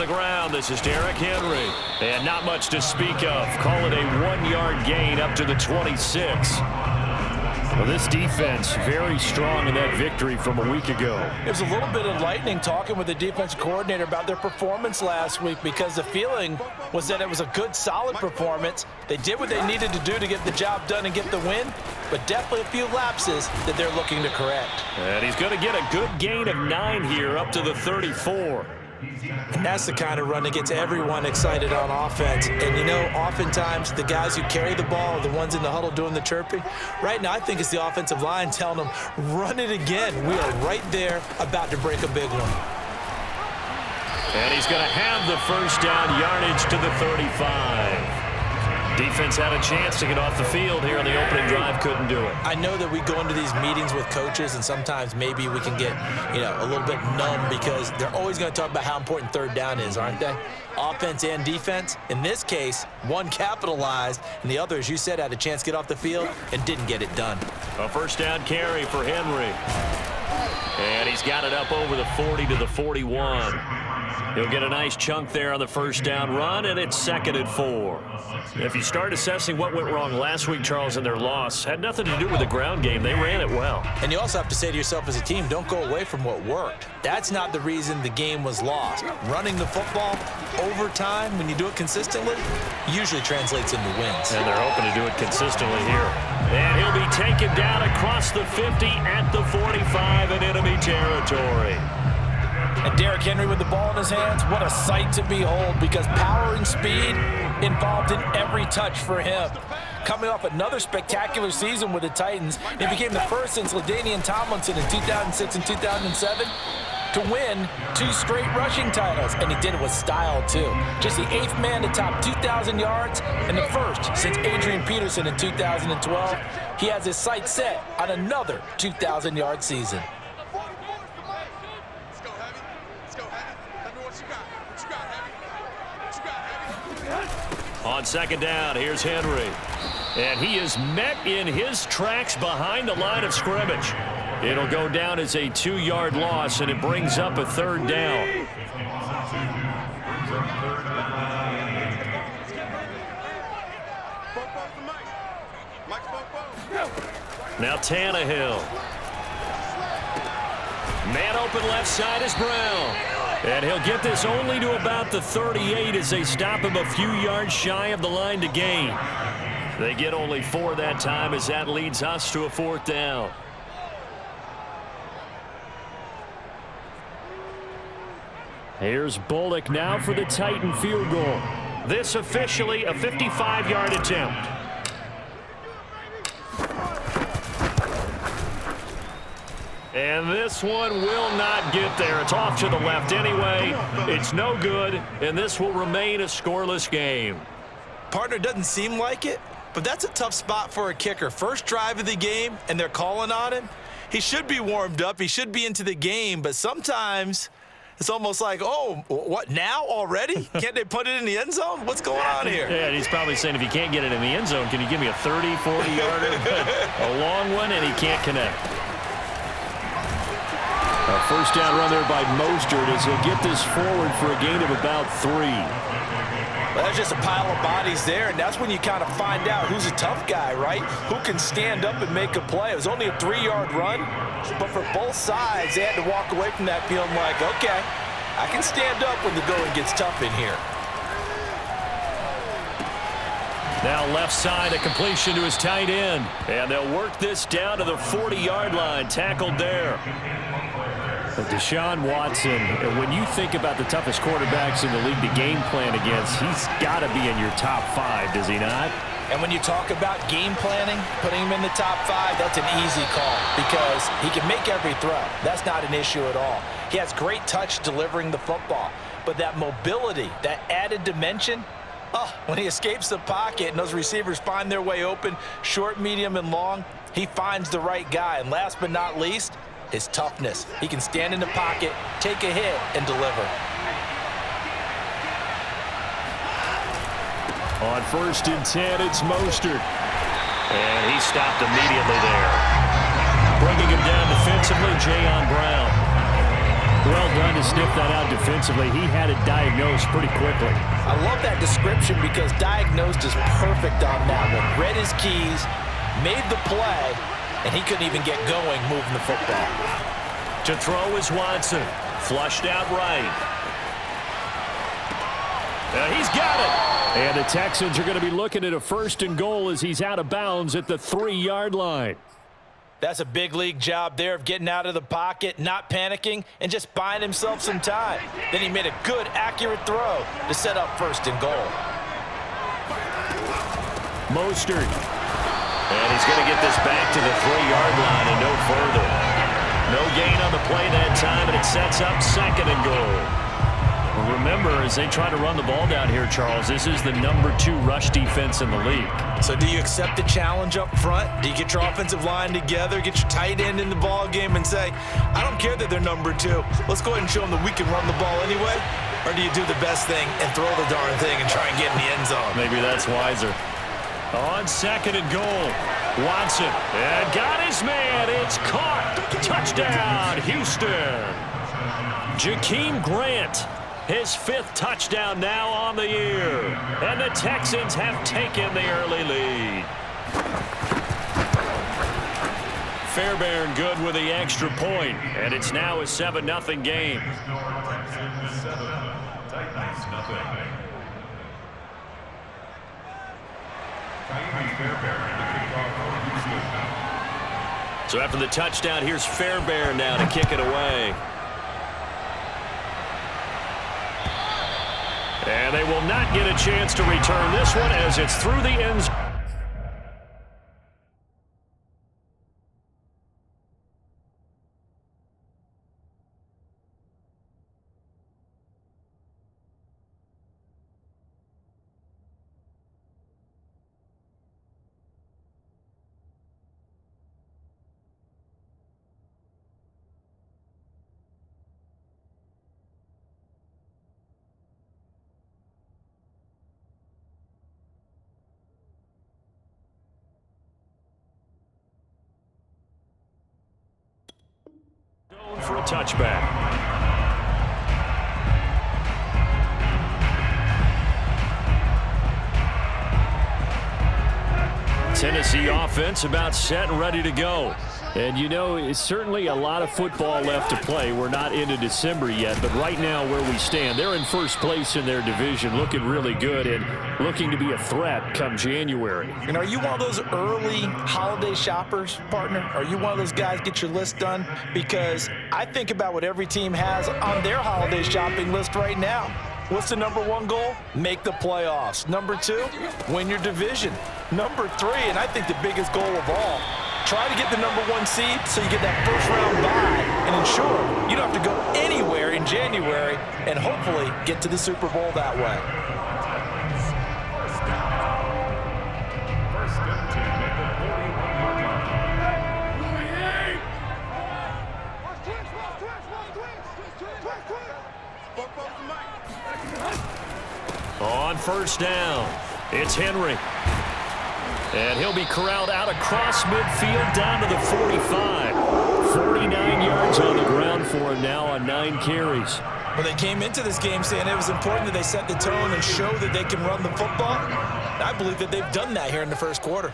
the ground. This is Derrick Henry. And not much to speak of. Call it a 1-yard gain up to the 26. Well, this defense very strong in that victory from a week ago. It was a little bit enlightening talking with the defensive coordinator about their performance last week, because the feeling was that it was a good, solid performance. They did what they needed to do to get the job done and get the win, but definitely a few lapses that they're looking to correct. And he's going to get a good gain of 9 here up to the 34. And that's the kind of run that gets everyone excited on offense. And, you know, oftentimes the guys who carry the ball are the ones in the huddle doing the chirping. Right now, I think it's the offensive line telling them, run it again. We are right there about to break a big one. And he's going to have the first down, yardage to the 35. Defense had a chance to get off the field here on the opening drive, couldn't do it. I know that we go into these meetings with coaches, and sometimes maybe we can get, you know, a little bit numb, because they're always going to talk about how important third down is, aren't they? Offense and defense. In this case, one capitalized, and the other, as you said, had a chance to get off the field and didn't get it done. A first down carry for Henry. And he's got it up over the 40 to the 41. He'll get a nice chunk there on the first down run, and it's 2nd and 4. If you start assessing what went wrong last week, Charles, in their loss, had nothing to do with the ground game. They ran it well. And you also have to say to yourself as a team, don't go away from what worked. That's not the reason the game was lost. Running the football over time, when you do it consistently, usually translates into wins. And they're hoping to do it consistently here. And he'll be taken down across the 50 at the 45 in enemy territory. And Derrick Henry with the ball in his hands, what a sight to behold, because power and speed involved in every touch for him. Coming off another spectacular season with the Titans, he became the first since LaDainian Tomlinson in 2006 and 2007 to win 2 straight rushing titles, and he did it with style too. Just the 8th man to top 2,000 yards and the first since Adrian Peterson in 2012. He has his sights set on another 2,000-yard season. On second down, here's Henry. And he is met in his tracks behind the line of scrimmage. It'll go down as a 2-yard loss, and it brings up a 3rd down. Now Tannehill. Man open left side is Brown. And he'll get this only to about the 38 as they stop him a few yards shy of the line to gain. They get only 4 that time, as that leads us to a 4th down. Here's Bullock now for the Titan field goal. This officially a 55-yard attempt. And this one will not get there. It's off to the left anyway. It's no good, and this will remain a scoreless game. Partner, doesn't seem like it, but that's a tough spot for a kicker. First drive of the game, and they're calling on him. He should be warmed up. He should be into the game, but sometimes it's almost like, oh, what, now already? Can't they put it in the end zone? What's going on here? Yeah, he's probably saying, if you can't get it in the end zone, can you give me a 30, 40-yarder? A long one, and he can't connect. A first down run there by Mostert as he'll get this forward for a gain of about 3. Well, there's just a pile of bodies there, and that's when you kind of find out who's a tough guy, right? Who can stand up and make a play. It was only a 3-yard run, but for both sides, they had to walk away from that feeling like, okay, I can stand up when the going gets tough in here. Now left side, a completion to his tight end. And they'll work this down to the 40-yard line, tackled there. But Deshaun Watson, when you think about the toughest quarterbacks in the league to game plan against, he's got to be in your top 5, does he not? And when you talk about game planning, putting him in the top 5, that's an easy call because he can make every throw. That's not an issue at all. He has great touch delivering the football. But that mobility, that added dimension, when he escapes the pocket and those receivers find their way open, short, medium, and long, he finds the right guy. And last but not least, his toughness. He can stand in the pocket, take a hit, and deliver. On 1st and 10, it's Mostert. And he stopped immediately there. Bringing him down defensively, Jayon Brown. Well done to sniff that out defensively. He had it diagnosed pretty quickly. I love that description because diagnosed is perfect on that one. Read his keys, made the play, and he couldn't even get going moving the football. To throw is Watson. Flushed out right. He's got it. And the Texans are going to be looking at a 1st and goal as he's out of bounds at the 3-yard line. That's a big league job there of getting out of the pocket, not panicking, and just buying himself some time. Then he made a good, accurate throw to set up 1st and goal. Mostert. And he's going to get this back to the 3-yard line and no further. No gain on the play that time, and it sets up 2nd and goal. Remember, as they try to run the ball down here, Charles, this is the #2 rush defense in the league. So do you accept the challenge up front? Do you get your offensive line together, get your tight end in the ball game and say, I don't care that they're #2. Let's go ahead and show them that we can run the ball anyway? Or do you do the best thing and throw the darn thing and try and get in the end zone? Maybe that's wiser. On 2nd and goal, Watson. And got his man. It's caught. Touchdown, Houston. Jakeem Grant. His 5th touchdown now on the year. And the Texans have taken the early lead. Fairbairn good with the extra point. And it's now a 7-0 game. So after the touchdown, here's Fairbairn now to kick it away. And they will not get a chance to return this one as it's through the end zone. For a touchback. Tennessee offense about set and ready to go. And, you know, it's certainly a lot of football left to play. We're not into December yet, but right now where we stand, they're in 1st place in their division, looking really good and looking to be a threat come January. And are you one of those early holiday shoppers, partner? Are you one of those guys get your list done? Because I think about what every team has on their holiday shopping list right now. What's the #1 goal? Make the playoffs. #2, win your division. #3, and I think the biggest goal of all, try to get the #1 seed so you get that 1st round bye and ensure you don't have to go anywhere in January and hopefully get to the Super Bowl that way. On 1st down, it's Henry. And he'll be corralled out across midfield down to the 45. 49 yards on the ground for him now on 9 carries. Well, they came into this game saying it was important that they set the tone and show that they can run the football. I believe that they've done that here in the 1st quarter.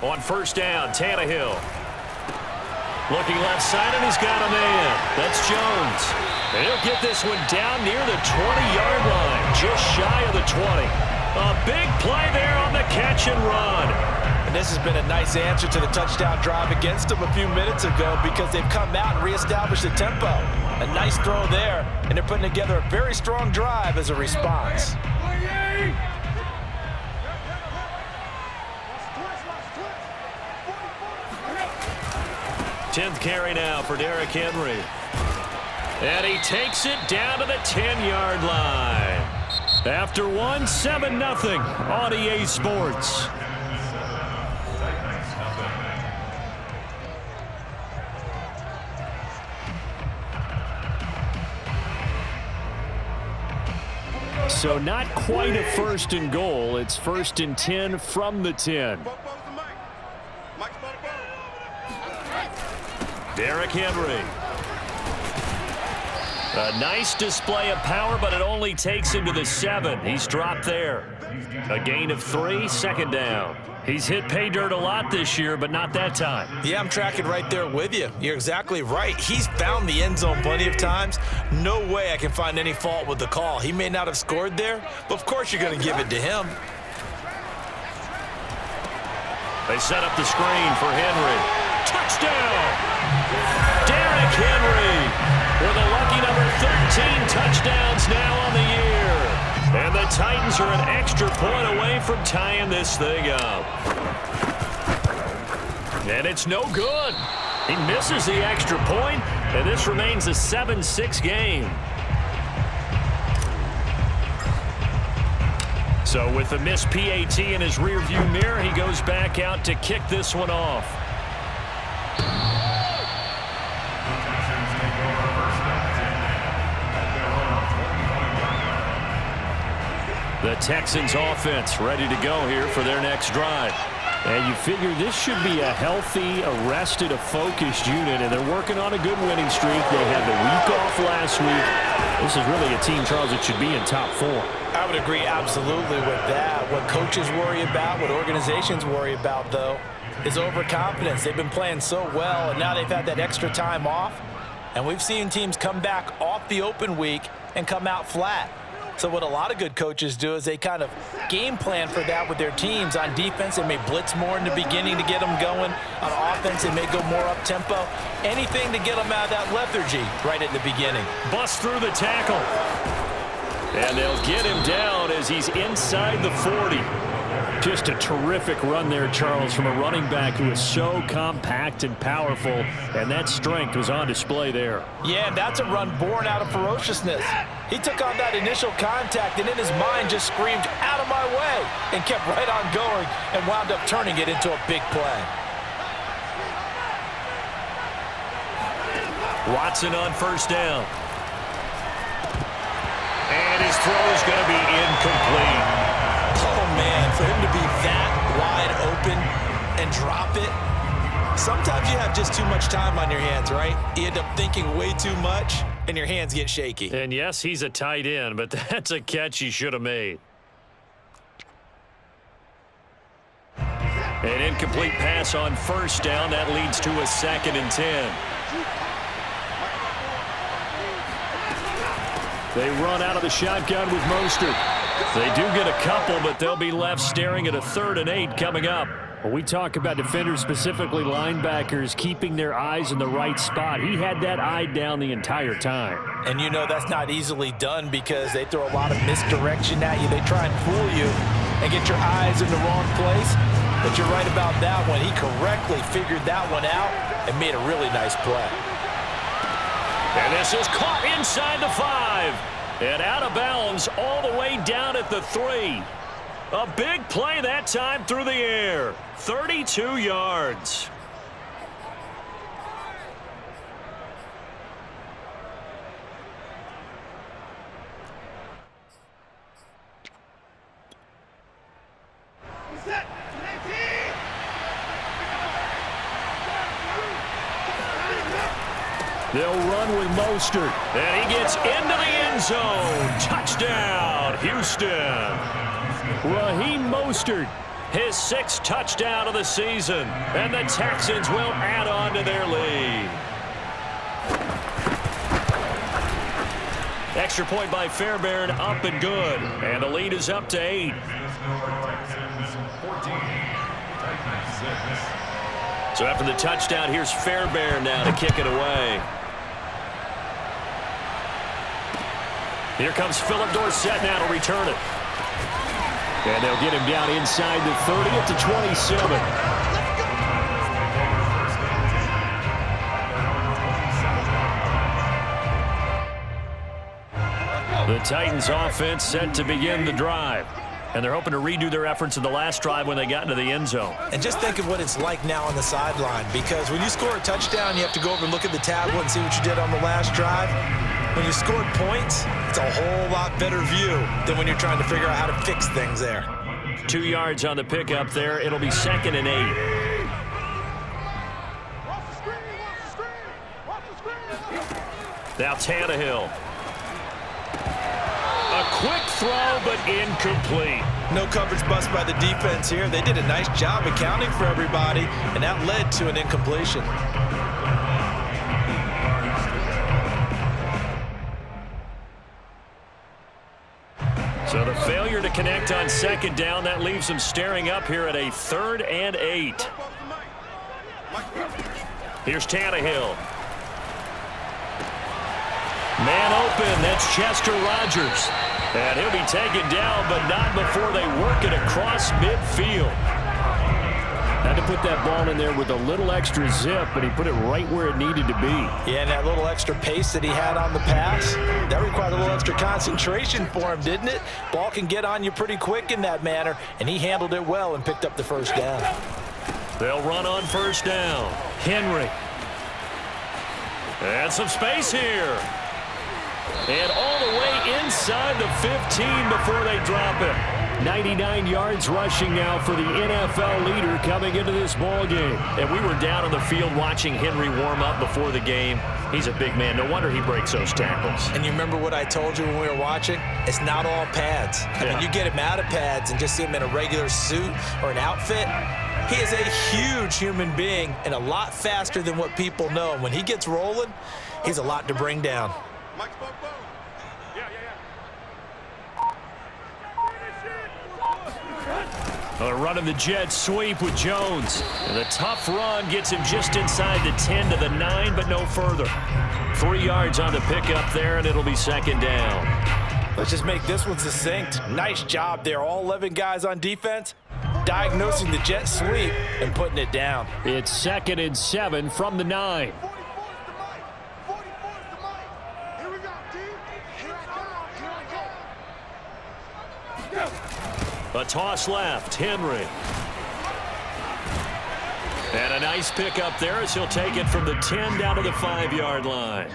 On 1st down, Tannehill. Looking left side, and he's got a man. That's Jones. And he'll get this one down near the 20-yard line, just shy of the 20. A big play there on the catch and run. And this has been a nice answer to the touchdown drive against them a few minutes ago because they've come out and reestablished the tempo. A nice throw there, and they're putting together a very strong drive as a response. 10th carry now for Derrick Henry. And he takes it down to the 10-yard line. After one, 7-0 on EA Sports. So not quite a 1st and goal. It's 1st and 10 from the 10. Derrick Henry. A nice display of power, but it only takes him to the 7. He's dropped there. A gain of 3, second down. He's hit pay dirt a lot this year, but not that time. Yeah, I'm tracking right there with you. You're exactly right. He's found the end zone plenty of times. No way I can find any fault with the call. He may not have scored there, but of course you're going to give it to him. They set up the screen for Henry. Touchdown! Derrick Henry with a lucky number 13 touchdowns now on the year. And the Titans are an extra point away from tying this thing up. And it's no good. He misses the extra point, and this remains a 7-6 game. So with the missed PAT in his rearview mirror, he goes back out to kick this one off. The Texans offense ready to go here for their next drive. And you figure this should be a healthy, arrested, a focused unit, and they're working on a good winning streak. They had the week off last week. This is really a team, Charles, that should be in top 4. I would agree absolutely with that. What coaches worry about, what organizations worry about, though, is overconfidence. They've been playing so well, and now they've had that extra time off. And we've seen teams come back off the open week and come out flat. So what a lot of good coaches do is they kind of game plan for that with their teams. On defense, they may blitz more in the beginning to get them going. On offense, they may go more up-tempo. Anything to get them out of that lethargy right at the beginning. Bust through the tackle. And they'll get him down as he's inside the 40. Just a terrific run there, Charles, from a running back who is so compact and powerful, and that strength was on display there. Yeah, and that's a run born out of ferociousness. He took on that initial contact and in his mind just screamed, "Out of my way," and kept right on going and wound up turning it into a big play. Watson on first down. And his throw is going to be incomplete. Oh, man, for him to be that wide open and drop it. Sometimes you have just too much time on your hands, right? You end up thinking way too much, and your hands get shaky. And yes, he's a tight end, but that's a catch he should have made. An incomplete pass on first down. That leads to a 2nd and 10. They run out of the shotgun with Mostert. They do get a couple, but they'll be left staring at a 3rd and 8 coming up. When we talk about defenders, specifically linebackers, keeping their eyes in the right spot, he had that eye down the entire time. And you know that's not easily done because they throw a lot of misdirection at you. They try and fool you and get your eyes in the wrong place. But you're right about that one. He correctly figured that one out and made a really nice play. And this is caught inside the 5. And out of bounds all the way down at the 3. A big play that time through the air. 32 yards. They'll run with Mostert. And he gets into the end zone. Touchdown, Houston. Raheem Mostert. His 6th touchdown of the season. And the Texans will add on to their lead. Extra point by Fairbairn, up and good. And the lead is up to 8. So after the touchdown, here's Fairbairn now to kick it away. Here comes Philip Dorsett now to return it. And they'll get him down inside the 30 at the 27. The Titans offense set to begin the drive. And they're hoping to redo their efforts in the last drive when they got into the end zone. And just think of what it's like now on the sideline, because when you score a touchdown, you have to go over and look at the tablet and see what you did on the last drive. When you scored points, it's a whole lot better view than when you're trying to figure out how to fix things there. 2 yards on the pickup there. It'll be 2nd and 8. Now Tannehill. A quick throw, but incomplete. No coverage bust by the defense here. They did a nice job accounting for everybody, and that led to an incompletion. So the failure to connect on second down, that leaves them staring up here at a 3rd and 8. Here's Tannehill. Man open, that's Chester Rogers. And he'll be taken down, but not before they work it across midfield. Had to put that ball in there with a little extra zip, but he put it right where it needed to be. Yeah, and that little extra pace that he had on the pass, that required a little extra concentration for him, didn't it? Ball can get on you pretty quick in that manner, and he handled it well and picked up the first down. They'll run on first down. Henry. And some space here. And all the way inside the 15 before they drop it. 99 yards rushing now for the NFL leader coming into this ball game. And we were down on the field watching Henry warm up before the game. He's a big man. No wonder he breaks those tackles. And you remember what I told you when we were watching? It's not all pads. I mean, you get him out of pads and just see him in a regular suit or an outfit. He is a huge human being and a lot faster than what people know. And when he gets rolling, he's a lot to bring down. Running the jet sweep with Jones. And the tough run gets him just inside the 10 to the 9, but no further. 3 yards on the pickup there, and it'll be second down. Let's just make this one succinct. Nice job there. All 11 guys on defense diagnosing the jet sweep and putting it down. It's 2nd and 7 from the 9. A toss left, Henry. And a nice pickup there as he'll take it from the 10 down to the 5-yard line.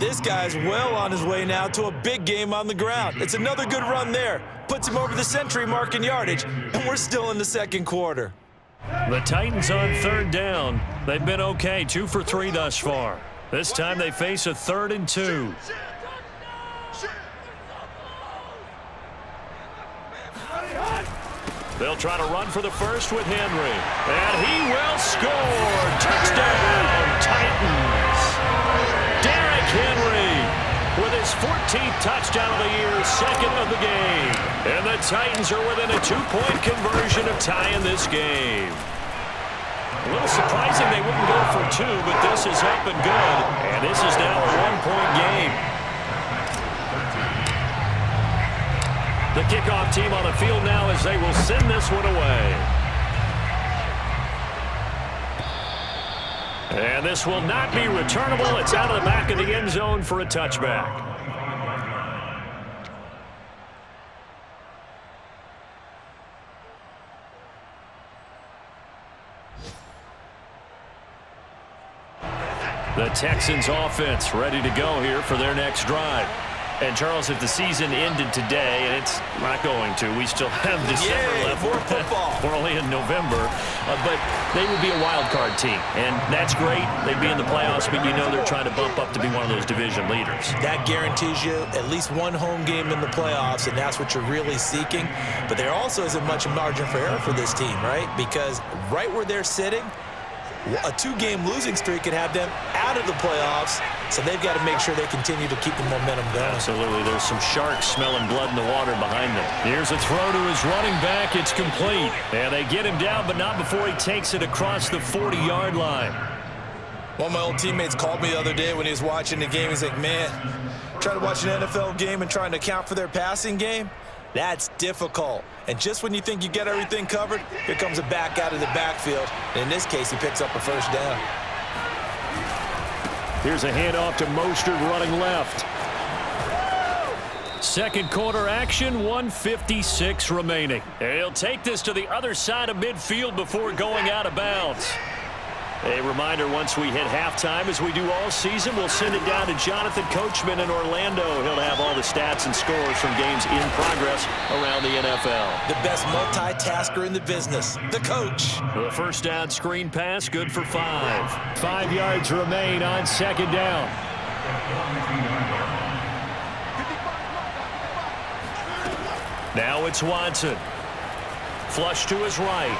This guy's well on his way now to a big game on the ground. It's another good run there. Puts him over the century mark in yardage, and we're still in the second quarter. The Titans on 3rd down. They've been okay, 2 for 3 thus far. This time they face a 3rd and 2. They'll try to run for the first with Henry. And he will score. Touchdown, Titans. Derrick Henry with his 14th touchdown of the year, 2nd of the game. And the Titans are within a 2-point conversion of tying this game. A little surprising they wouldn't go for 2, but this is up and good. And this is now a 1-point game. The kickoff team on the field now as they will send this one away. And this will not be returnable. It's out of the back of the end zone for a touchback. The Texans offense ready to go here for their next drive. And, Charles, if the season ended today, and it's not going to, we still have December left. More football. We're only in November. But they would be a wild card team. And that's great. They'd be in the playoffs, but you know they're trying to bump up to be one of those division leaders. That guarantees you at least one home game in the playoffs, and that's what you're really seeking. But there also isn't much margin for error for this team, right? Because right where they're sitting, a 2-game losing streak could have them out of the playoffs, so they've got to make sure they continue to keep the momentum going. Absolutely. There's some sharks smelling blood in the water behind them. Here's a throw to his running back. It's complete. And they get him down, but not before he takes it across the 40-yard line. One of my old teammates called me the other day when he was watching the game. He's like, man, trying to watch an NFL game and trying to account for their passing game, that's difficult. And just when you think you get everything covered, here comes a back out of the backfield. And in this case, he picks up a first down. Here's a handoff to Mostert running left. Second quarter action, 1:56 remaining. And he'll take this to the other side of midfield before going out of bounds. A reminder, once we hit halftime, as we do all season, we'll send it down to Jonathan Coachman in Orlando. He'll have all the stats and scores from games in progress around the NFL. The best multitasker in the business, the coach. The first down screen pass, good for 5. 5 yards remain on second down. Now it's Watson. Flush to his right.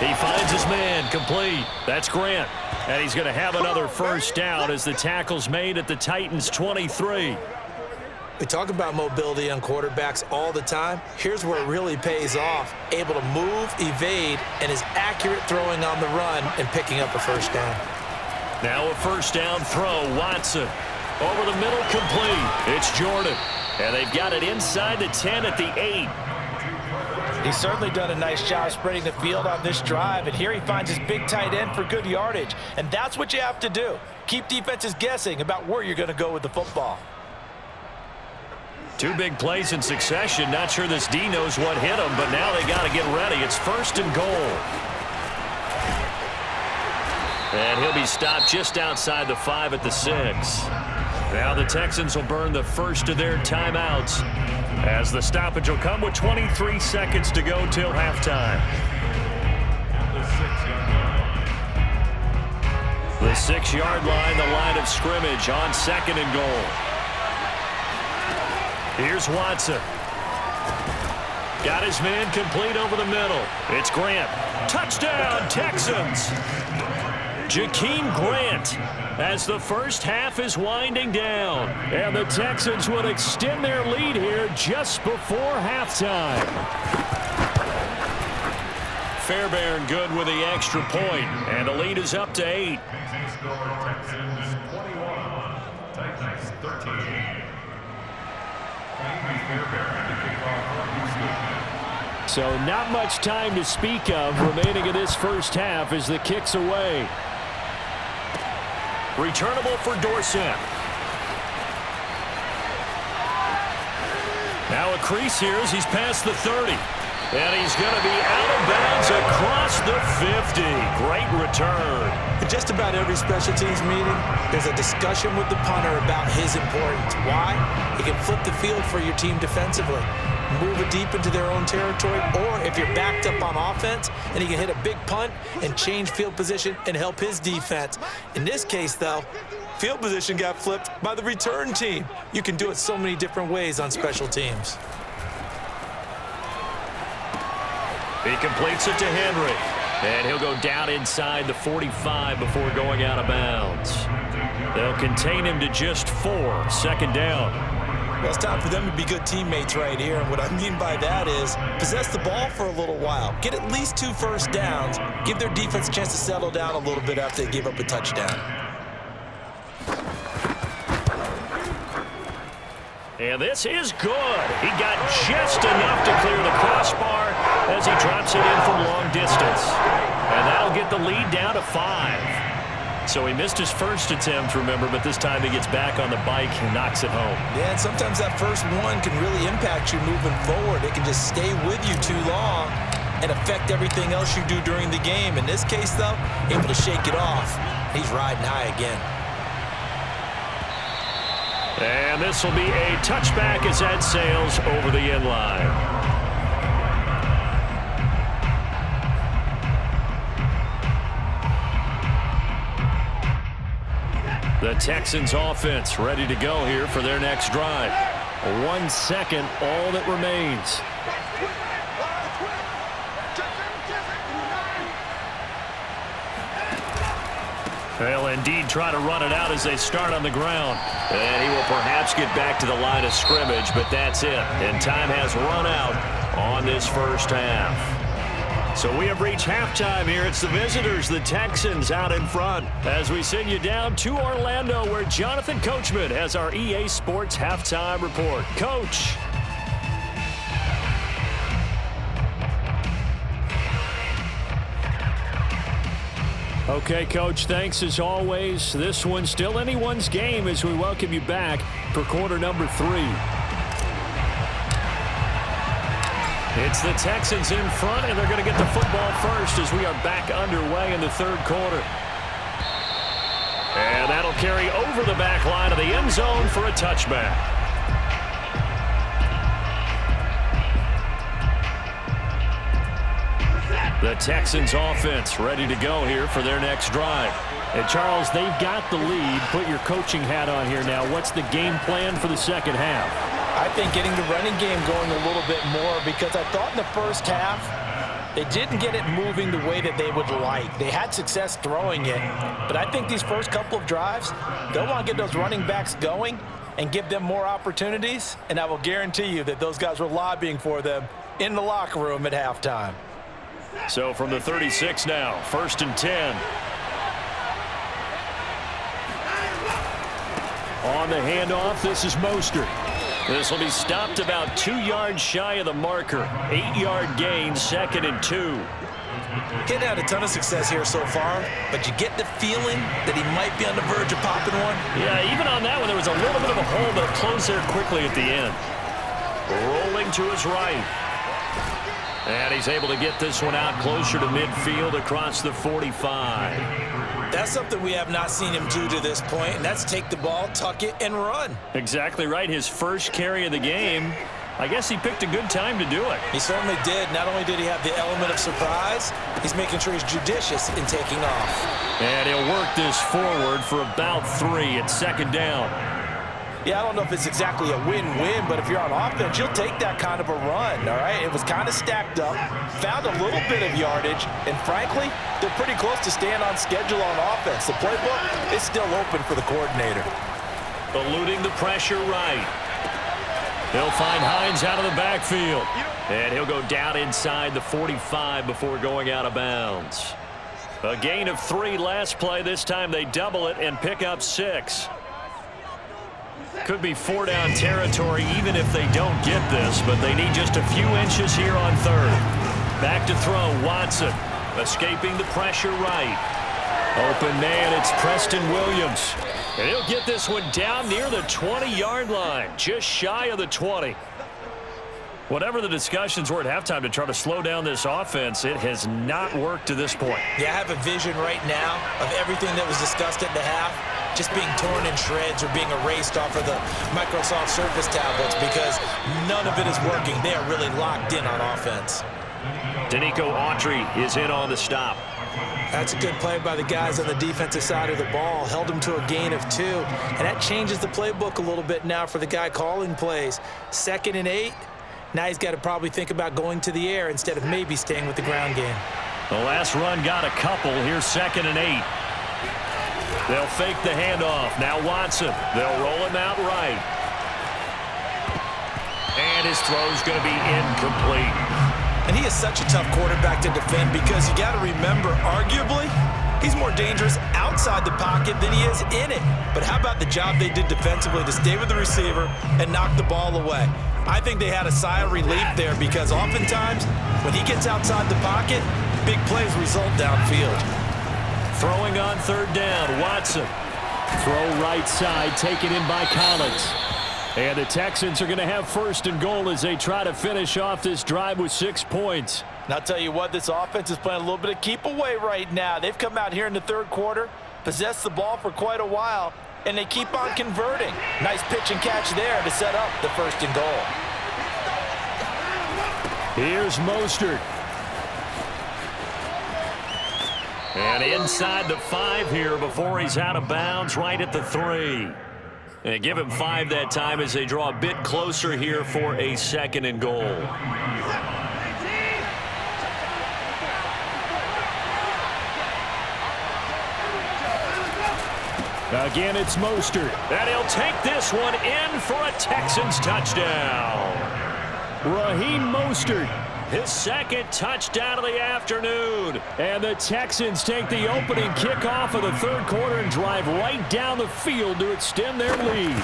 He finds his man, complete. That's Grant. And he's going to have another first down as the tackle's made at the Titans' 23. We talk about mobility on quarterbacks all the time. Here's where it really pays off. Able to move, evade, and is accurate throwing on the run and picking up a first down. Now a first down throw, Watson. Over the middle, complete. It's Jordan. And they've got it inside the 10 at the 8. He's certainly done a nice job spreading the field on this drive, and here he finds his big tight end for good yardage. And that's what you have to do. Keep defenses guessing about where you're going to go with the football. Two big plays in succession. Not sure this D knows what hit him, but now they got to get ready. It's first and goal. And he'll be stopped just outside the 5 at the 6. Now the Texans will burn the first of their timeouts, as the stoppage will come with 23 seconds to go till halftime. The 6-yard line, the line of scrimmage on second and goal. Here's Watson. Got his man complete over the middle. It's Grant. Touchdown, Texans! Jakeem Grant, as the first half is winding down. And the Texans will extend their lead here just before halftime. Fairbairn good with the extra point, and the lead is up to 8. So not much time to speak of remaining in this first half as the kick's away. Returnable for Dorsett. Now a crease here as he's past the 30. And he's going to be out of bounds across the 50. Great return. In just about every special teams meeting, there's a discussion with the punter about his importance. Why? He can flip the field for your team defensively, move it deep into their own territory, or if you're backed up on offense, and he can hit a big punt and change field position and help his defense. In this case, though, field position got flipped by the return team. You can do it so many different ways on special teams. He completes it to Henry, and he'll go down inside the 45 before going out of bounds. They'll contain him to just 4, second down. Well, it's time for them to be good teammates right here, and what I mean by that is possess the ball for a little while, get at least 2 first downs, give their defense a chance to settle down a little bit after they give up a touchdown. And this is good. He got just enough to clear the crossbar as he drops it in from long distance. And that'll get the lead down to 5. So he missed his first attempt, remember, but this time he gets back on the bike and knocks it home. Yeah, and sometimes that first one can really impact you moving forward. It can just stay with you too long and affect everything else you do during the game. In this case, though, able to shake it off. He's riding high again. And this will be a touchback as that sails over the end line. The Texans offense ready to go here for their next drive. 1 second, all that remains. They'll indeed try to run it out as they start on the ground. And he will perhaps get back to the line of scrimmage, but that's it. And time has run out on this first half. So we have reached halftime here. It's the visitors, the Texans, out in front, as we send you down to Orlando, where Jonathan Coachman has our EA Sports Halftime Report. Coach. Okay, Coach, thanks as always. This one's still anyone's game as we welcome you back for quarter number 3. It's the Texans in front, and they're going to get the football first as we are back underway in the third quarter. And that'll carry over the back line of the end zone for a touchback. The Texans offense ready to go here for their next drive. And Charles, they've got the lead. Put your coaching hat on here now. What's the game plan for the second half? I think getting the running game going a little bit more, because I thought in the first half they didn't get it moving the way that they would like. They had success throwing it, but I think these first couple of drives, they'll want to get those running backs going and give them more opportunities, and I will guarantee you that those guys were lobbying for them in the locker room at halftime. So from the 36 now, 1st and 10. On the handoff, this is Mostert. This will be stopped about 2 yards shy of the marker. 8-yard gain, 2nd and 2. Getting had a ton of success here so far, but you get the feeling that he might be on the verge of popping one. Yeah, even on that one, there was a little bit of a hole, but it closed there quickly at the end. Rolling to his right. And he's able to get this one out closer to midfield across the 45. That's something we have not seen him do to this point, and that's take the ball, tuck it, and run. Exactly right. His first carry of the game. I guess he picked a good time to do it. He certainly did. Not only did he have the element of surprise, he's making sure he's judicious in taking off. And he'll work this forward for about 3 at 2nd down. Yeah, I don't know if it's exactly a win-win, but if you're on offense, you'll take that kind of a run, all right? It was kind of stacked up, found a little bit of yardage, and frankly, they're pretty close to staying on schedule on offense. The playbook is still open for the coordinator. Eluding the pressure right. He'll find Hines out of the backfield. And he'll go down inside the 45 before going out of bounds. A gain of 3 last play. This time they double it and pick up 6. Could be 4-down territory even if they don't get this, but they need just a few inches here on 3rd. Back to throw, Watson. Escaping the pressure right. Open man, it's Preston Williams. And he'll get this one down near the 20-yard line, just shy of the 20. Whatever the discussions were at halftime to try to slow down this offense, it has not worked to this point. Yeah, I have a vision right now of everything that was discussed at the half just being torn in shreds or being erased off of the Microsoft Surface tablets, because none of it is working. They are really locked in on offense. Danico Autry is in on the stop. That's a good play by the guys on the defensive side of the ball. Held him to a gain of 2, and that changes the playbook a little bit now for the guy calling plays. 2nd and 8. Now he's got to probably think about going to the air instead of maybe staying with the ground game. The last run got a couple. Here's 2nd and 8. They'll fake the handoff. Now Watson. They'll roll him out right. And his throw's going to be incomplete. And he is such a tough quarterback to defend, because you got to remember, arguably, he's more dangerous outside the pocket than he is in it. But how about the job they did defensively to stay with the receiver and knock the ball away? I think they had a sigh of relief there, because oftentimes when he gets outside the pocket, big plays result downfield. Throwing on 3rd down, Watson. Throw right side, taken in by Collins. And the Texans are going to have 1st and goal as they try to finish off this drive with 6 points. And I'll tell you what, this offense is playing a little bit of keep away right now. They've come out here in the 3rd quarter, possessed the ball for quite a while, and they keep on converting. Nice pitch and catch there to set up the 1st and goal. Here's Mostert. And inside the 5 here before he's out of bounds, right at the 3. And give him 5 that time as they draw a bit closer here for a 2nd and goal. Again, it's Mostert. And he'll take this one in for a Texans touchdown. Raheem Mostert. His 2nd touchdown of the afternoon. And the Texans take the opening kickoff of the 3rd quarter and drive right down the field to extend their lead.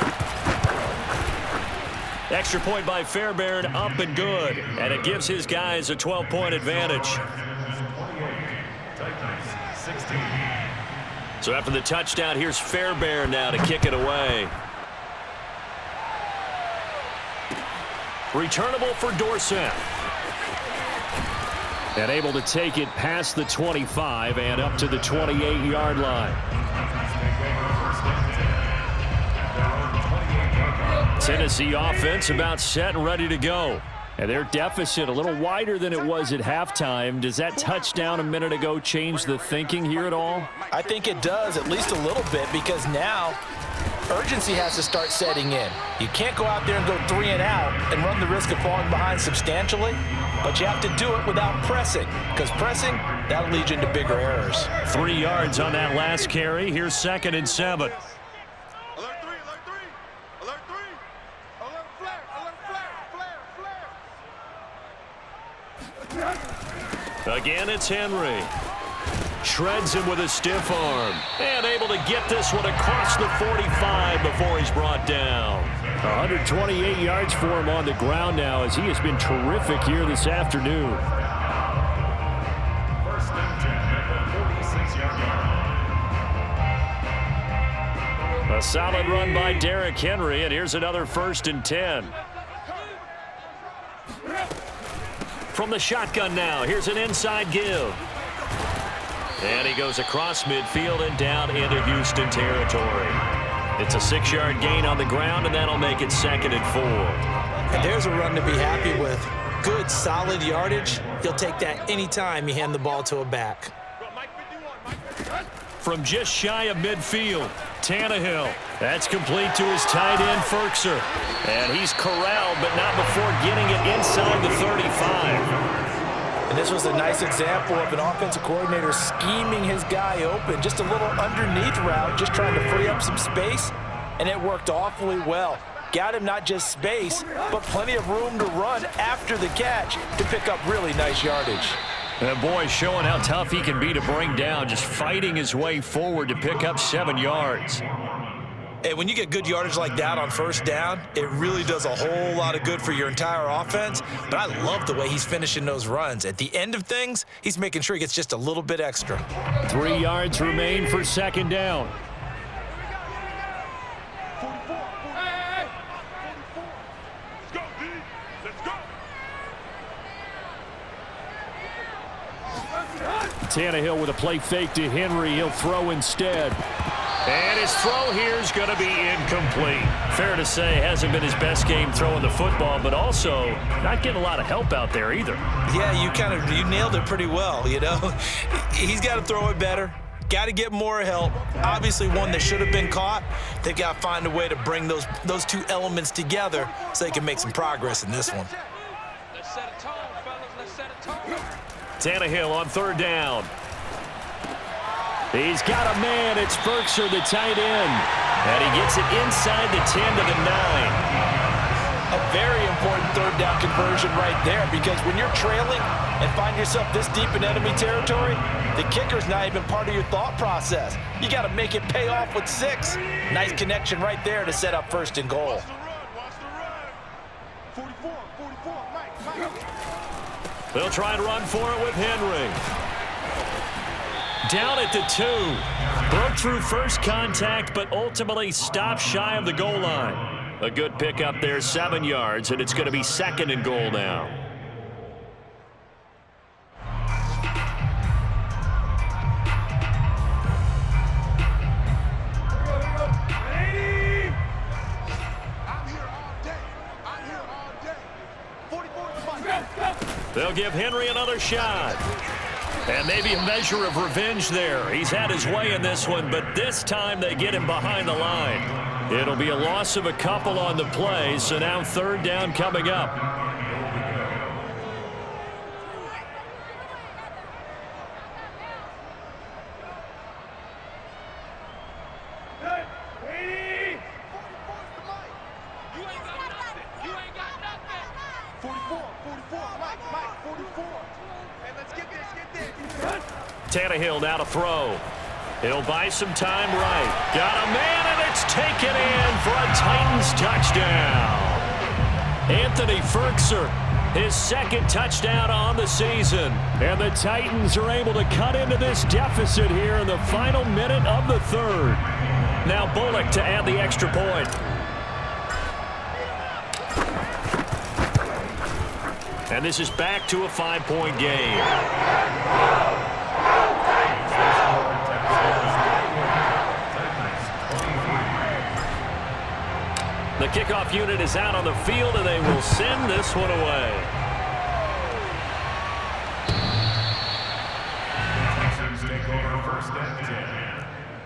Extra point by Fairbairn, up and good. And it gives his guys a 12-point advantage. So after the touchdown, here's Fairbairn now to kick it away. Returnable for Dorsett. And able to take it past the 25 and up to the 28-yard line. Tennessee offense about set and ready to go. And their deficit a little wider than it was at halftime. Does that touchdown a minute ago change the thinking here at all? I think it does, at least a little bit, because now urgency has to start setting in. You can't go out there and go 3 and out and run the risk of falling behind substantially, but you have to do it without pressing, because pressing, that'll lead you into bigger errors. 3 yards on that last carry. Here's 2nd and 7. Again, it's Henry. Shreds him with a stiff arm. And able to get this one across the 45 before he's brought down. 128 yards for him on the ground now, as he has been terrific here this afternoon. A solid run by Derrick Henry, and here's another 1st and 10. From the shotgun now, here's an inside give. And he goes across midfield and down into Houston territory. It's a 6-yard gain on the ground, and that'll make it 2nd and 4. And there's a run to be happy with. Good, solid yardage. You'll take that anytime you hand the ball to a back. From just shy of midfield, Tannehill. That's complete to his tight end, Firkser. And he's corralled, but not before getting it inside the 35. And this was a nice example of an offensive coordinator scheming his guy open. Just a little underneath route, just trying to free up some space, and it worked awfully well. Got him not just space, but plenty of room to run after the catch to pick up really nice yardage. And boy, showing how tough he can be to bring down, just fighting his way forward to pick up 7 yards. And when you get good yardage like that on 1st down, it really does a whole lot of good for your entire offense. But I love the way he's finishing those runs. At the end of things, he's making sure he gets just a little bit extra. 3 yards remain for 2nd down. Tannehill with a play fake to Henry. He'll throw instead. And his throw here is going to be incomplete. Fair to say, hasn't been his best game throwing the football, but also not getting a lot of help out there either. Yeah, you nailed it pretty well, you know. He's got to throw it better. Got to get more help. Obviously one that should have been caught. They've got to find a way to bring those two elements together so they can make some progress in this one. Let's set a tone, fellas. Let's set a tone. Tannehill on 3rd down. He's got a man. It's Firkser, the tight end. And he gets it inside the 10 to the 9. A very important 3rd down conversion right there, because when you're trailing and find yourself this deep in enemy territory, the kicker's not even part of your thought process. You got to make it pay off with 6. Nice connection right there to set up 1st and goal. They'll try and run for it with Henry. Down at the 2. Broke through first contact, but ultimately stopped shy of the goal line. A good pickup there, 7 yards, and it's going to be 2nd and goal now. They'll give Henry another shot. And maybe a measure of revenge there. He's had his way in this one, but this time they get him behind the line. It'll be a loss of a couple on the play, so now 3rd down coming up. Tannehill now to throw. He'll buy some time right. Got a man, and it's taken in for a Titans touchdown. Anthony Firkser, his 2nd touchdown on the season. And the Titans are able to cut into this deficit here in the final minute of the 3rd. Now Bullock to add the extra point. And this is back to a 5-point game. The kickoff unit is out on the field, and they will send this one away. Texans take over first and 10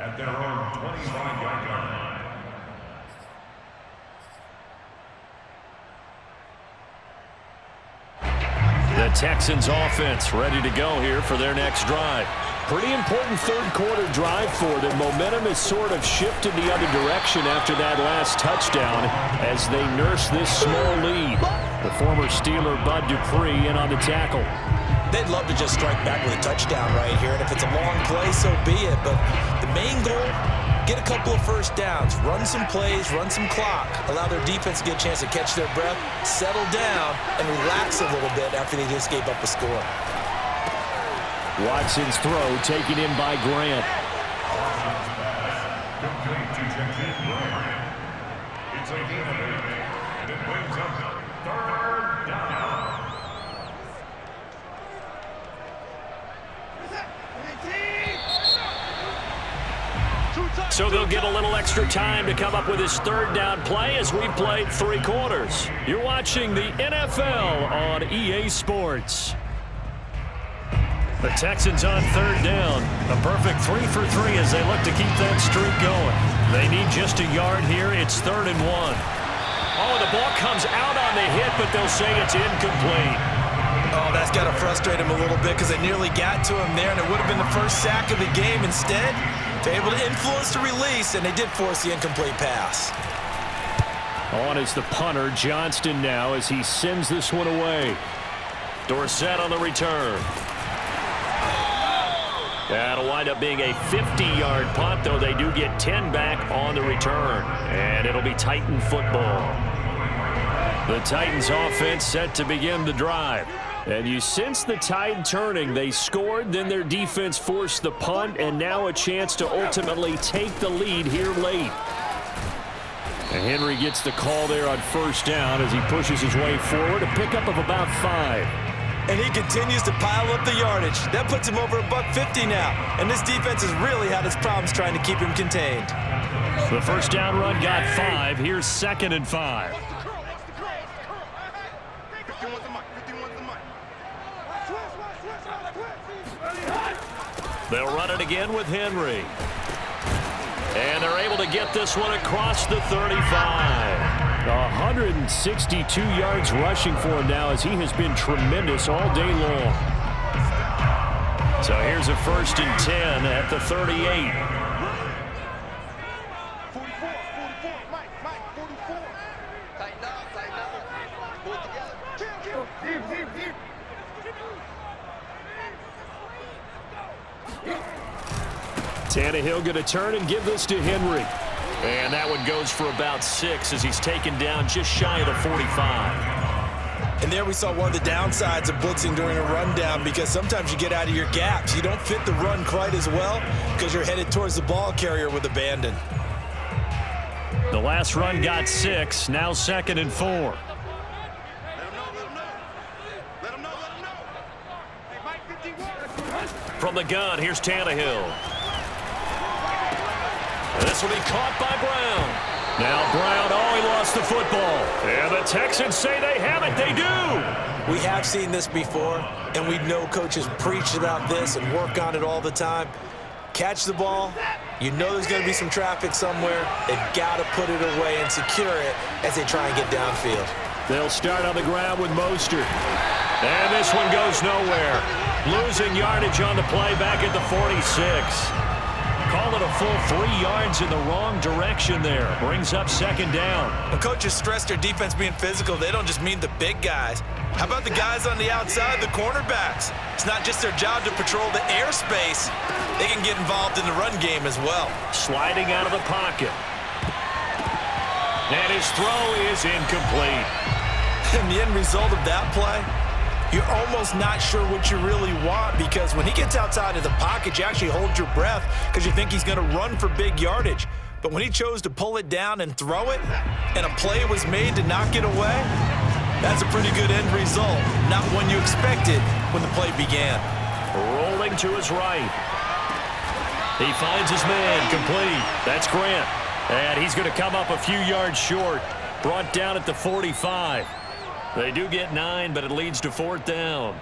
at their own 25-yard line. The Texans offense ready to go here for their next drive. Pretty important third-quarter drive for them. Momentum has sort of shifted the other direction after that last touchdown as they nurse this small lead. The former Steeler Bud Dupree in on the tackle. They'd love to just strike back with a touchdown right here, and if it's a long play, so be it. But the main goal, get a couple of first downs, run some plays, run some clock, allow their defense to get a chance to catch their breath, settle down, and relax a little bit after they just gave up a score. Watson's throw taken in by Grant. Complete to Jackson Grant. It's a gain of 8, and it brings up third down. So they'll get a little extra time to come up with his third down play as we played 3 quarters. You're watching the NFL on EA Sports. The Texans on third down. A perfect 3 for 3 as they look to keep that streak going. They need just a yard here. It's 3rd and 1. Oh, the ball comes out on the hit, but they'll say it's incomplete. Oh, that's got to frustrate him a little bit because they nearly got to him there, and it would have been the first sack of the game. Instead, they're able to influence the release, and they did force the incomplete pass. On is the punter, Johnston now, as he sends this one away. Dorsett on the return. That'll wind up being a 50-yard punt, though they do get 10 back on the return. And it'll be Titan football. The Titans offense set to begin the drive. And you sense the tide turning. They scored, then their defense forced the punt, and now a chance to ultimately take the lead here late. And Henry gets the call there on first down as he pushes his way forward, a pickup of about 5. And he continues to pile up the yardage. That puts him over $150 now. And this defense has really had its problems trying to keep him contained. The first down run got 5. Here's 2nd and 5. They'll run it again with Henry. And they're able to get this one across the 35. 162 yards rushing for him now as he has been tremendous all day long. So here's a 1st and 10 at the 38. 44, Mike, 44. Tighten up. Pull it together. Tannehill going to turn and give this to Henry. And that one goes for about 6 as he's taken down just shy of the 45. And there we saw one of the downsides of blitzing during a rundown, because sometimes you get out of your gaps. You don't fit the run quite as well because you're headed towards the ball carrier with abandon. The last run got 6. Now 2nd and 4. Let him know. Hey, Mike, 51. From the gun, here's Tannehill. This will be caught by Brown. Now Brown, he lost the football. And the Texans say they have it. They do. We have seen this before, and we know coaches preach about this and work on it all the time. Catch the ball. You know there's going to be some traffic somewhere. They've got to put it away and secure it as they try and get downfield. They'll start on the ground with Mostert. And this one goes nowhere. Losing yardage on the play back at the 46. Call it a full 3 yards in the wrong direction there. Brings up 2nd down. When coaches stress their defense being physical, they don't just mean the big guys. How about the guys on the outside, the cornerbacks? It's not just their job to patrol the airspace. They can get involved in the run game as well. Sliding out of the pocket. And his throw is incomplete. And the end result of that play, you're almost not sure what you really want, because when he gets outside of the pocket, you actually hold your breath because you think he's going to run for big yardage. But when he chose to pull it down and throw it, and a play was made to knock it away, that's a pretty good end result. Not one you expected when the play began. Rolling to his right. He finds his man complete. That's Grant. And he's going to come up a few yards short. Brought down at the 45. They do get 9, but it leads to 4th down.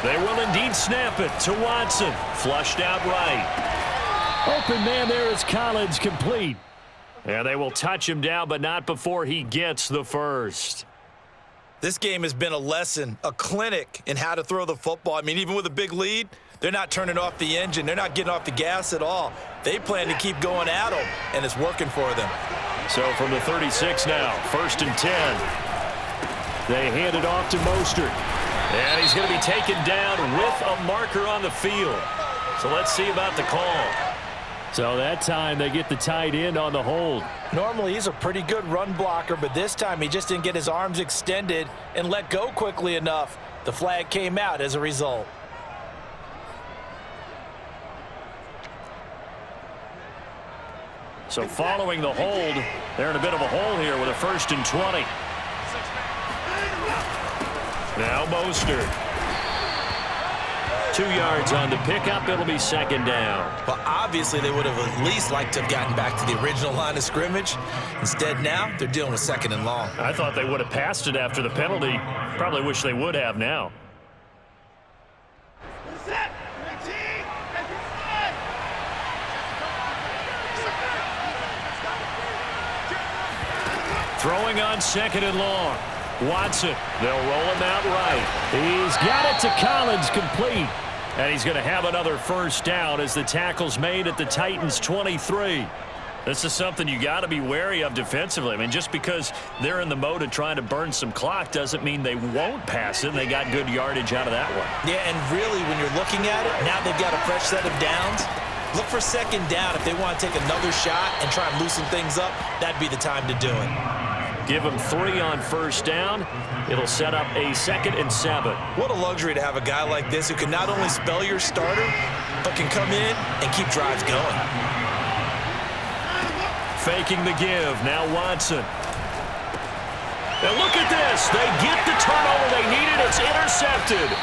They will indeed snap it to Watson. Flushed out right. Open man there is Collins, complete. And they will touch him down, but not before he gets the first. This game has been a lesson, a clinic in how to throw the football. I mean, even with a big lead, they're not turning off the engine. They're not getting off the gas at all. They plan to keep going at them, and it's working for them. So from the 36 now, 1st and 10. They hand it off to Mostert. And he's going to be taken down with a marker on the field. So let's see about the call. So that time they get the tight end on the hold. Normally he's a pretty good run blocker, but this time he just didn't get his arms extended and let go quickly enough. The flag came out as a result. So following the hold, they're in a bit of a hole here with a 1st and 20. Now Mostert. 2 yards on the pickup. It'll be 2nd down. Well, obviously they would have at least liked to have gotten back to the original line of scrimmage. Instead now, they're dealing with 2nd and long. I thought they would have passed it after the penalty. Probably wish they would have now. Throwing on 2nd and long. Watson, they'll roll him out right. He's got it to Collins, complete. And he's going to have another 1st down as the tackle's made at the Titans' 23. This is something you got to be wary of defensively. I mean, just because they're in the mode of trying to burn some clock doesn't mean they won't pass it, and they got good yardage out of that one. Yeah, and really, when you're looking at it, now they've got a fresh set of downs. Look for 2nd down. If they want to take another shot and try and loosen things up, that'd be the time to do it. Give them 3 on 1st down. It'll set up a 2nd and 7. What a luxury to have a guy like this who can not only spell your starter, but can come in and keep drives going. Faking the give. Now Watson. And look at this. They get the turnover they needed. It's intercepted.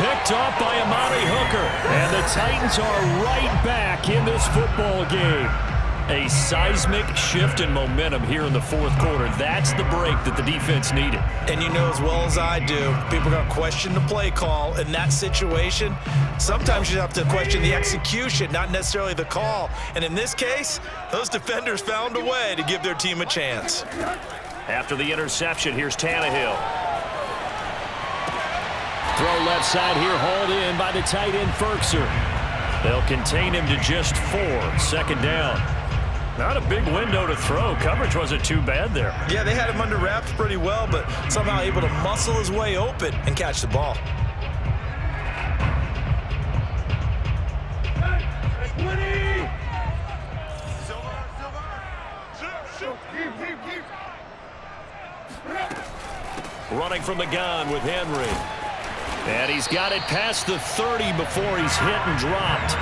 Picked off by Amari Hooker. And the Titans are right back in this football game. A seismic shift in momentum here in the 4th quarter. That's the break that the defense needed. And you know as well as I do, people are going to question the play call in that situation. Sometimes you have to question the execution, not necessarily the call. And in this case, those defenders found a way to give their team a chance. After the interception, here's Tannehill. Throw left side here, hauled in by the tight end, Ferkser. They'll contain him to just 4. 2nd down. Not a big window to throw. Coverage wasn't too bad there. Yeah, they had him under wraps pretty well, but somehow able to muscle his way open and catch the ball. Running from the gun with Henry. And he's got it past the 30 before he's hit and dropped.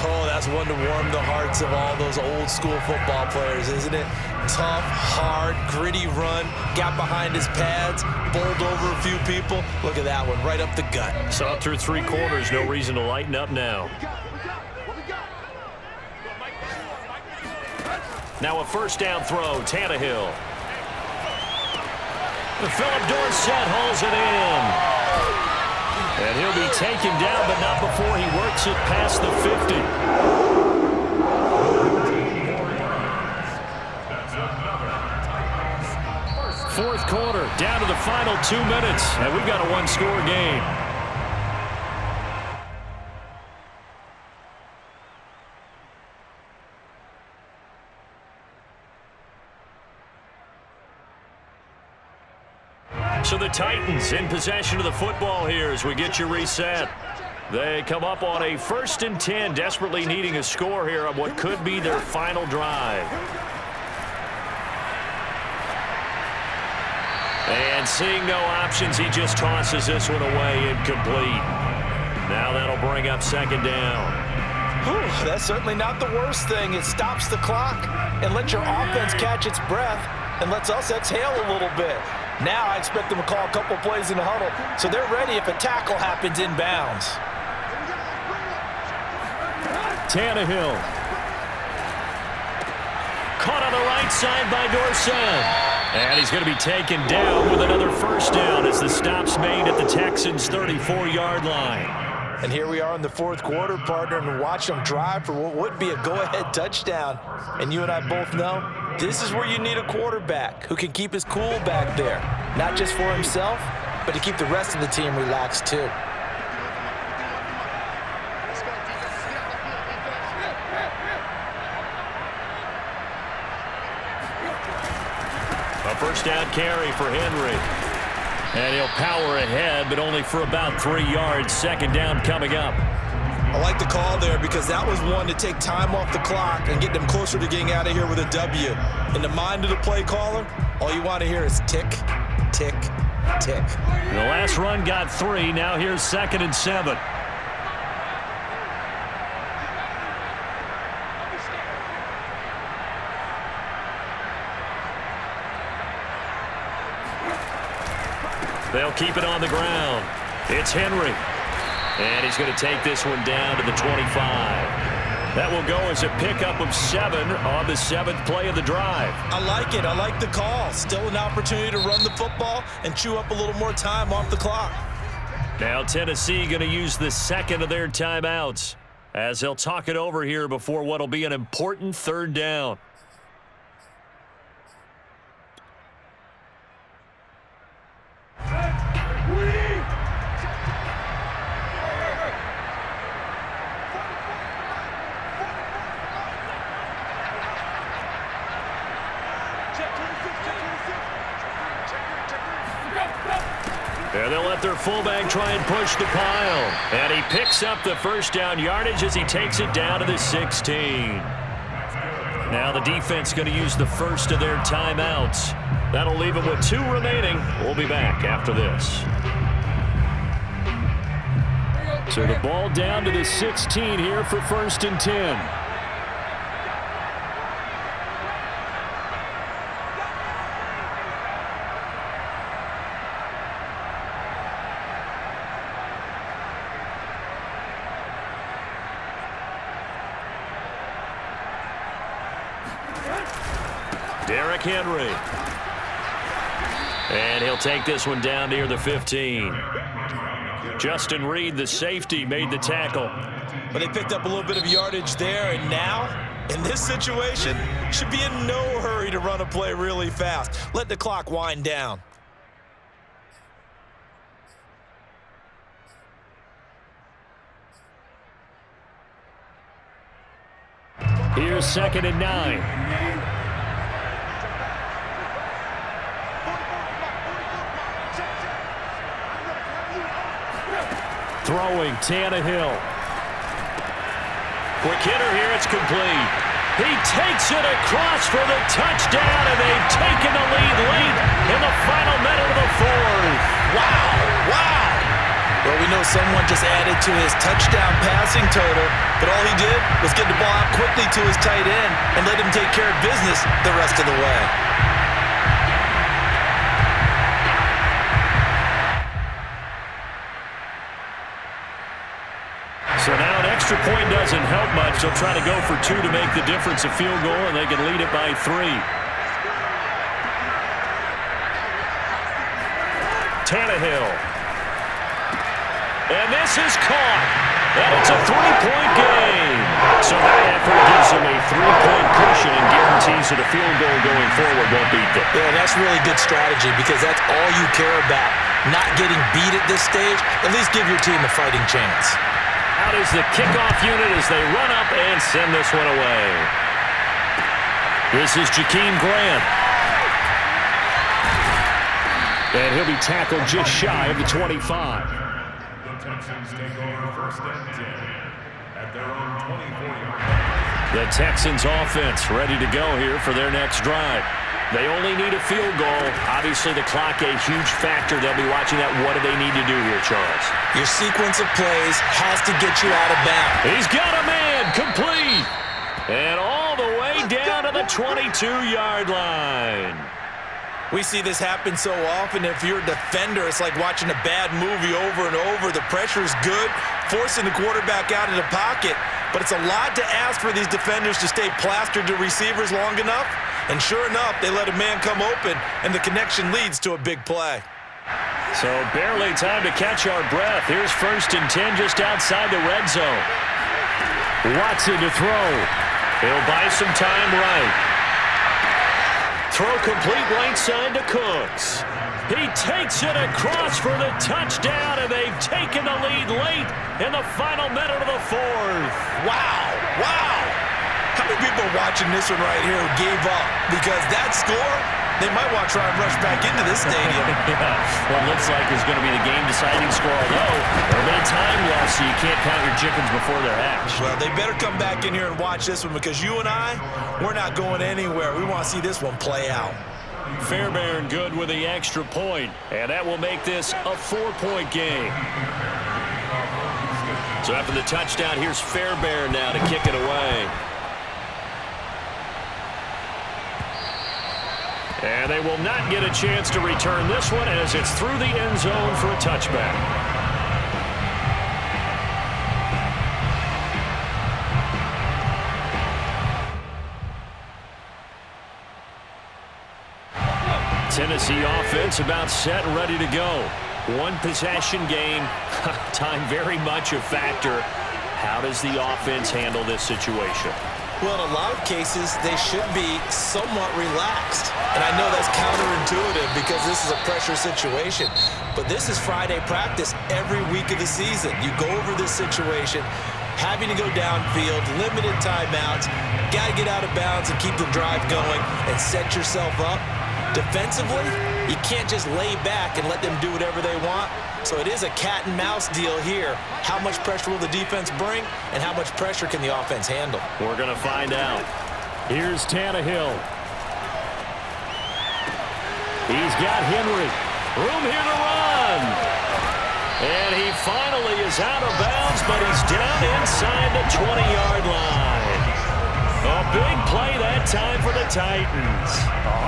Oh, that's one to warm the hearts of all those old school football players, isn't it? Tough, hard, gritty run, got behind his pads, bowled over a few people. Look at that one, right up the gut. Saw through 3 quarters, no reason to lighten up now. Now a 1st down throw, Tannehill. Philip Dorsett hauls it in. And he'll be taken down, but not before he works it past the 50. Fourth quarter, down to the final 2 minutes, and we've got a 1-score game. So the Titans in possession of the football here as we get you reset. They come up on a 1st and 10, desperately needing a score here on what could be their final drive. And seeing no options, he just tosses this one away incomplete. Now that'll bring up second down. Whew, that's certainly not the worst thing. It stops the clock and lets your offense catch its breath and lets us exhale a little bit. Now I expect them to call a couple plays in the huddle so they're ready if a tackle happens inbounds. Tannehill. Caught on the right side by Dorsett. And he's going to be taken down with another first down as the stop's made at the Texans' 34-yard line. And here we are in the fourth quarter, partner, and watch them drive for what would be a go-ahead touchdown. And you and I both know this is where you need a quarterback who can keep his cool back there, not just for himself, but to keep the rest of the team relaxed too. A first down carry for Henry. And he'll power ahead, but only for about 3 yards. Second down coming up. I like the call there because that was one to take time off the clock and get them closer to getting out of here with a W. In the mind of the play caller, all you want to hear is tick, tick, tick. The last run got 3. Now here's 2nd and 7. They'll keep it on the ground. It's Henry. And he's going to take this one down to the 25. That will go as a pickup of 7 on the 7th play of the drive. I like it. I like the call. Still an opportunity to run the football and chew up a little more time off the clock. Now Tennessee going to use the second of their timeouts as they'll talk it over here before what will be an important third down. And they'll let their fullback try and push the pile. And he picks up the first down yardage as he takes it down to the 16. Now the defense going to use the first of their timeouts. That'll leave them with 2 remaining. We'll be back after this. So the ball down to the 16 here for 1st and 10. Henry. And he'll take this one down near the 15. Justin Reed, the safety, made the tackle. But they picked up a little bit of yardage there, and now, in this situation, should be in no hurry to run a play really fast. Let the clock wind down. Here's 2nd and 9. Throwing, Tannehill. Quick hitter here, it's complete. He takes it across for the touchdown, and they've taken the lead late in the final minute of the 4th. Wow, wow. Well, we know someone just added to his touchdown passing total, but all he did was get the ball out quickly to his tight end and let him take care of business the rest of the way. So now an extra point doesn't help much. They'll try to go for 2 to make the difference a field goal, and they can lead it by 3. Tannehill. And this is caught. And it's a 3-point game. So that effort gives them a 3-point cushion and guarantees that a field goal going forward won't beat them. Yeah, that's really good strategy because that's all you care about. Not getting beat at this stage. At least give your team a fighting chance. Out is the kickoff unit as they run up and send this one away. This is Jakeem Grant. And he'll be tackled just shy of the 25. The Texans take over 1st and 10 at their own 24-yard line. The Texans offense ready to go here for their next drive. They only need a field goal. Obviously, the clock a huge factor. They'll be watching that. What do they need to do here, Charles? Your sequence of plays has to get you out of bounds. He's got a man, complete. And all the way down to the 22-yard line. We see this happen so often. If you're a defender, it's like watching a bad movie over and over. The pressure is good, forcing the quarterback out of the pocket. But it's a lot to ask for these defenders to stay plastered to receivers long enough. And sure enough, they let a man come open, and the connection leads to a big play. So barely time to catch our breath. Here's 1st and 10 just outside the red zone. Watson to throw. He'll buy some time right. Throw complete right side to Cooks. He takes it across for the touchdown, and they've taken the lead late in the final minute of the 4th. Wow, wow. How many people are watching this one right here who gave up? Because that score, they might want to try and rush back into this stadium. Yeah, what it looks like is going to be the game-deciding score, although a little bit of time left, so you can't count your chickens before they're hatched. Well, they better come back in here and watch this one, because you and I, we're not going anywhere. We want to see this one play out. Fairbairn good with the extra point, and that will make this a 4-point game. So after the touchdown, here's Fairbairn now to kick it away. And they will not get a chance to return this one as it's through the end zone for a touchback. Tennessee offense about set and ready to go. One possession game. Time very much a factor. How does the offense handle this situation? Well, in a lot of cases, they should be somewhat relaxed. And I know that's counterintuitive because this is a pressure situation. But this is Friday practice every week of the season. You go over this situation, having to go downfield, limited timeouts, got to get out of bounds and keep the drive going and set yourself up. Defensively, you can't just lay back and let them do whatever they want. So it is a cat and mouse deal here. How much pressure will the defense bring, and how much pressure can the offense handle? We're going to find out. Here's Tannehill. He's got Henry. Room here to run. And he finally is out of bounds, but he's down inside the 20-yard line. A big play that time for the Titans.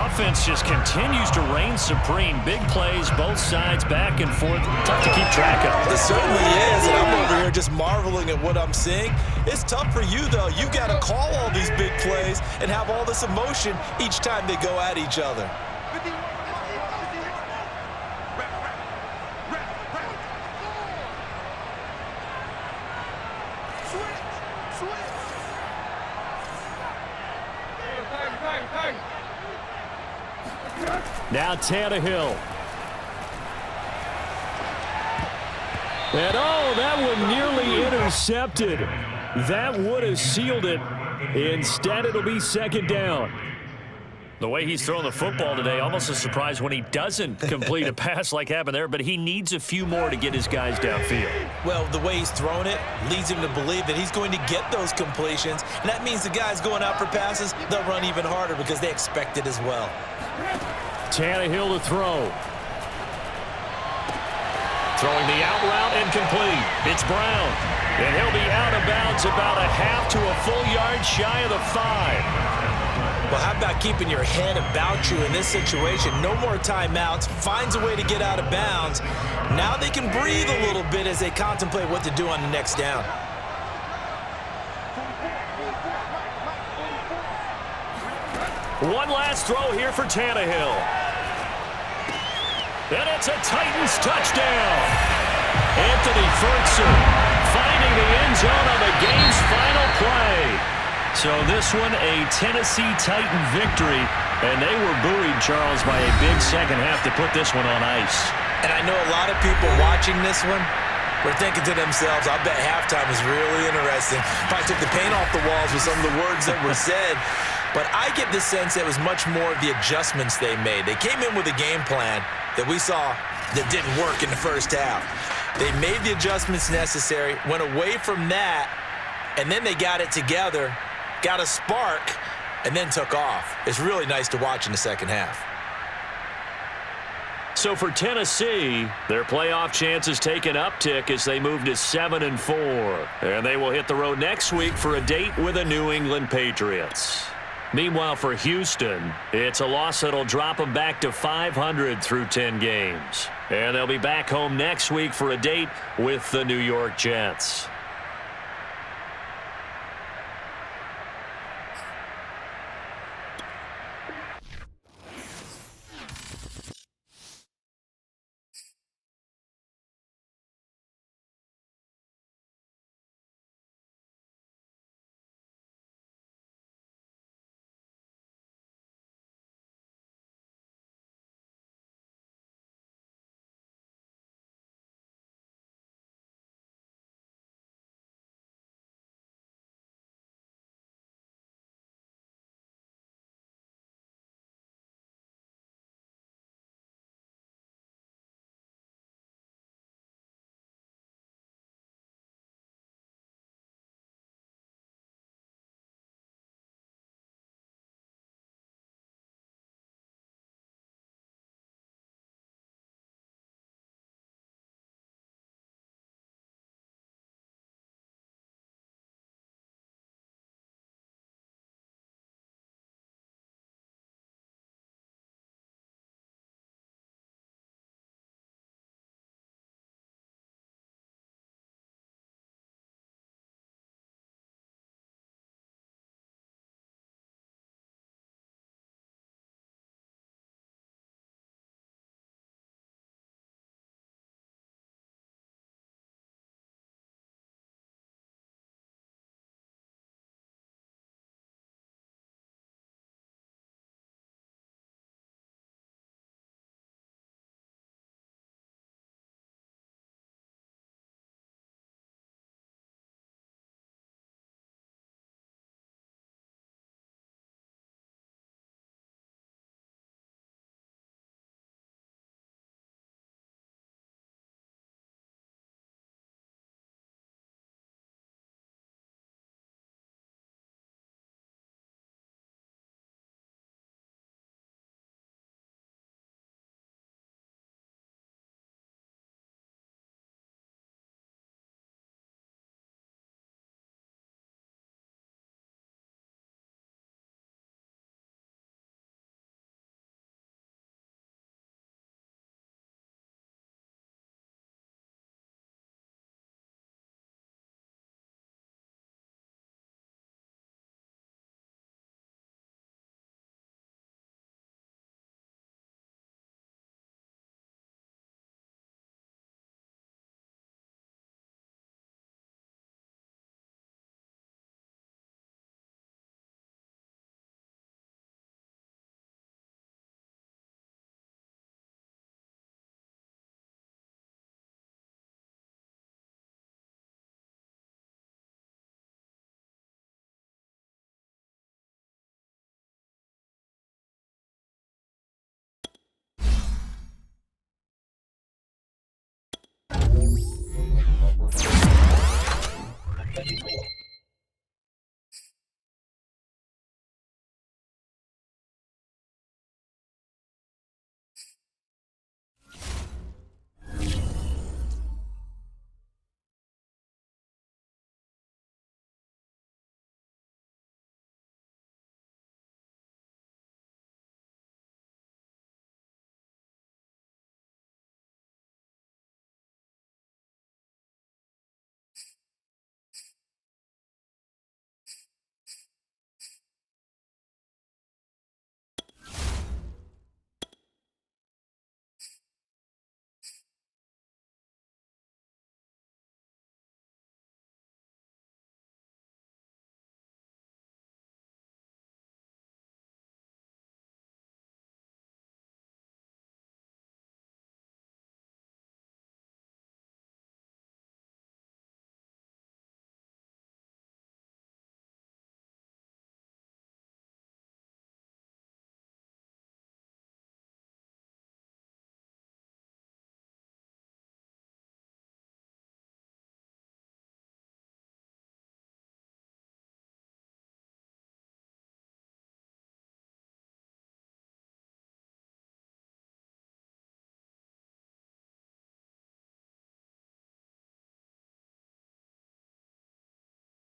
Offense just continues to reign supreme. Big plays, both sides, back and forth. Tough to keep track of. It certainly is, and I'm over here just marveling at what I'm seeing. It's tough for you, though. You got to call all these big plays and have all this emotion each time they go at each other. Now Tannehill. And oh, that one nearly intercepted. That would have sealed it. Instead, it'll be 2nd down. The way he's throwing the football today, almost a surprise when he doesn't complete a pass like happened there, but he needs a few more to get his guys downfield. Well, the way he's thrown it leads him to believe that he's going to get those completions, and that means the guys going out for passes, they'll run even harder because they expect it as well. Tannehill to throw. Throwing the out route incomplete. It's Brown. And he'll be out of bounds about a half to a full yard shy of the 5. Well, how about keeping your head about you in this situation? No more timeouts. Finds a way to get out of bounds. Now they can breathe a little bit as they contemplate what to do on the next down. One last throw here for Tannehill. And it's a Titans touchdown. Anthony Ferguson finding the end zone on the game's final play. So this one, a Tennessee Titan victory. And they were buoyed, Charles, by a big second half to put this one on ice. And I know a lot of people watching this one were thinking to themselves, I bet halftime is really interesting. Probably took the paint off the walls with some of the words that were said. But I get the sense that it was much more of the adjustments they made. They came in with a game plan that we saw that didn't work in the first half. They made the adjustments necessary, went away from that, and then they got it together, got a spark, and then took off. It's really nice to watch in the second half. So for Tennessee, their playoff chances take an uptick as they move to 7-4. And they will hit the road next week for a date with the New England Patriots. Meanwhile, for Houston, it's a loss that'll drop them back to 500 through 10 games. And they'll be back home next week for a date with the New York Jets.